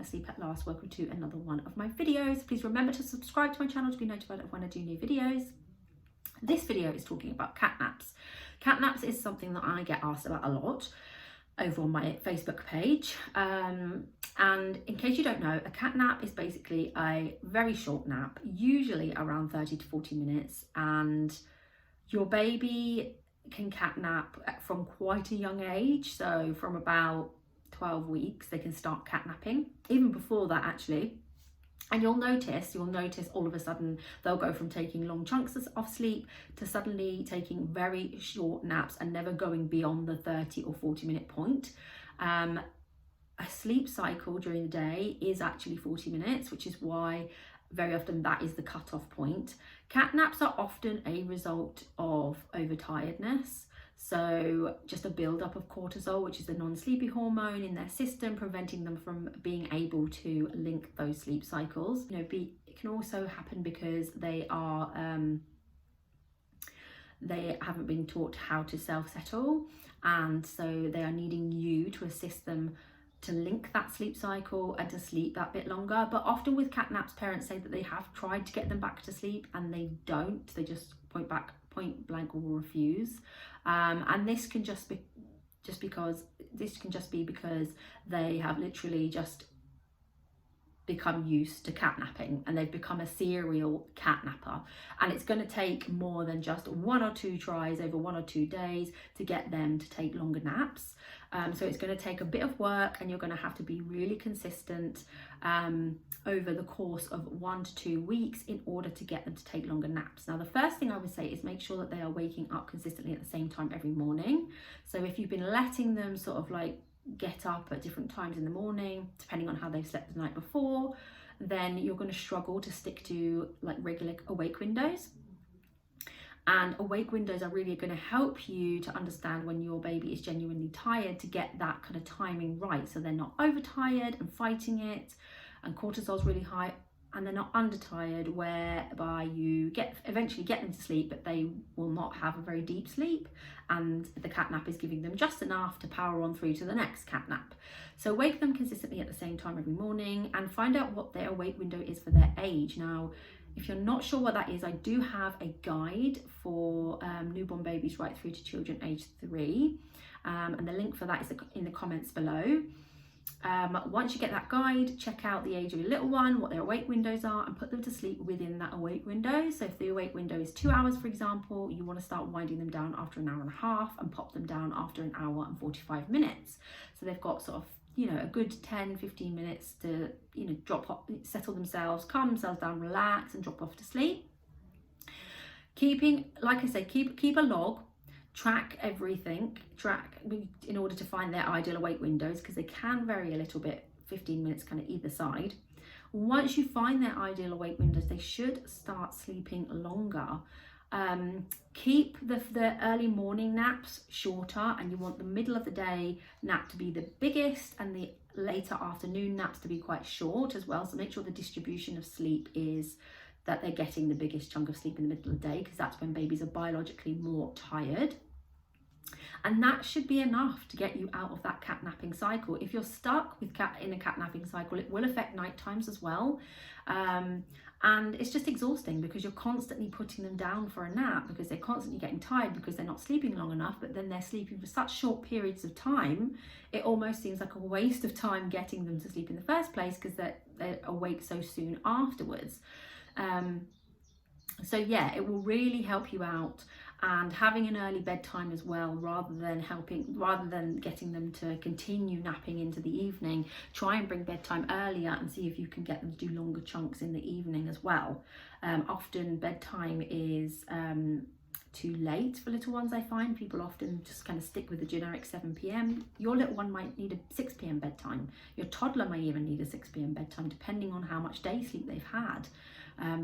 Asleep at Last. Welcome to another one of my videos. Please remember to subscribe to my channel to be notified of when I do new videos. This video is talking about cat naps. Cat naps is something that I get asked about a lot over on my Facebook page. And in case you don't know, a cat nap is basically a very short nap, usually around 30 to 40 minutes. And your baby can cat nap from quite a young age. So from about 12 weeks, they can start cat napping, even before that actually. And you'll notice all of a sudden they'll go from taking long chunks of sleep to suddenly taking very short naps and never going beyond the 30 or 40 minute point. A sleep cycle during the day is actually 40 minutes, which is why very often that is the cutoff point. Cat naps are often a result of overtiredness. So just a buildup of cortisol, which is the non-sleepy hormone in their system, preventing them from being able to link those sleep cycles. It can also happen because they haven't been taught how to self-settle, and so they are needing you to assist them to link that sleep cycle and to sleep that bit longer. But often with cat naps, parents say that they have tried to get them back to sleep and they don't. They just point blank will refuse. And this can just be because they have literally just become used to cat napping and they've become a serial cat napper, and it's going to take more than just 1 or 2 tries over 1 or 2 days to get them to take longer naps. So it's going to take a bit of work, and you're going to have to be really consistent over the course of 1 to 2 weeks in order to get them to take longer naps. Now, the first thing I would say is make sure that they are waking up consistently at the same time every morning. So if you've been letting them sort of like get up at different times in the morning, depending on how they've slept the night before, then you're going to struggle to stick to like regular awake windows. And awake windows are really going to help you to understand when your baby is genuinely tired, to get that kind of timing right, so they're not overtired and fighting it and cortisol's really high, and they're not undertired whereby you eventually get them to sleep but they will not have a very deep sleep, and the cat nap is giving them just enough to power on through to the next cat nap. So wake them consistently at the same time every morning and find out what their awake window is for their age. Now, if you're not sure what that is, I do have a guide for newborn babies right through to children aged 3, and the link for that is in the comments below. Once you get that guide, check out the age of your little one, what their awake windows are, and put them to sleep within that awake window. So if the awake window is 2 hours, for example, you want to start winding them down after an hour and a half and pop them down after an hour and 45 minutes. So they've got sort of, a good 10-15 minutes to, drop off, settle themselves, calm themselves down, relax, and drop off to sleep. Like I say, keep a log, track everything, in order to find their ideal awake windows, because they can vary a little bit, 15 minutes kind of either side. Once you find their ideal awake windows, they should start sleeping longer. Keep the early morning naps shorter, and you want the middle of the day nap to be the biggest and the later afternoon naps to be quite short as well. So make sure the distribution of sleep is that they're getting the biggest chunk of sleep in the middle of the day, because that's when babies are biologically more tired. And that should be enough to get you out of that cat napping cycle. If you're stuck in a cat napping cycle, it will affect night times as well. And it's just exhausting because you're constantly putting them down for a nap, because they're constantly getting tired because they're not sleeping long enough, but then they're sleeping for such short periods of time, it almost seems like a waste of time getting them to sleep in the first place, because they're awake so soon afterwards. So yeah, it will really help you out, and having an early bedtime as well, rather than getting them to continue napping into the evening, try and bring bedtime earlier and see if you can get them to do longer chunks in the evening as well. Often bedtime is too late for little ones. I find people often just kind of stick with the generic 7 p.m. Your little one might need a 6 p.m. bedtime. Your toddler may even need a 6 p.m. bedtime, depending on how much day sleep they've had,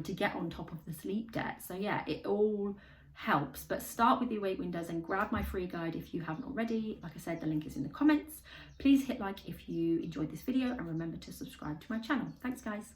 to get on top of the sleep debt. So yeah, it all helps, but start with the awake windows and grab my free guide if you haven't already. Like I said, the link is in the comments. Please hit like if you enjoyed this video, and remember to subscribe to my channel. Thanks guys.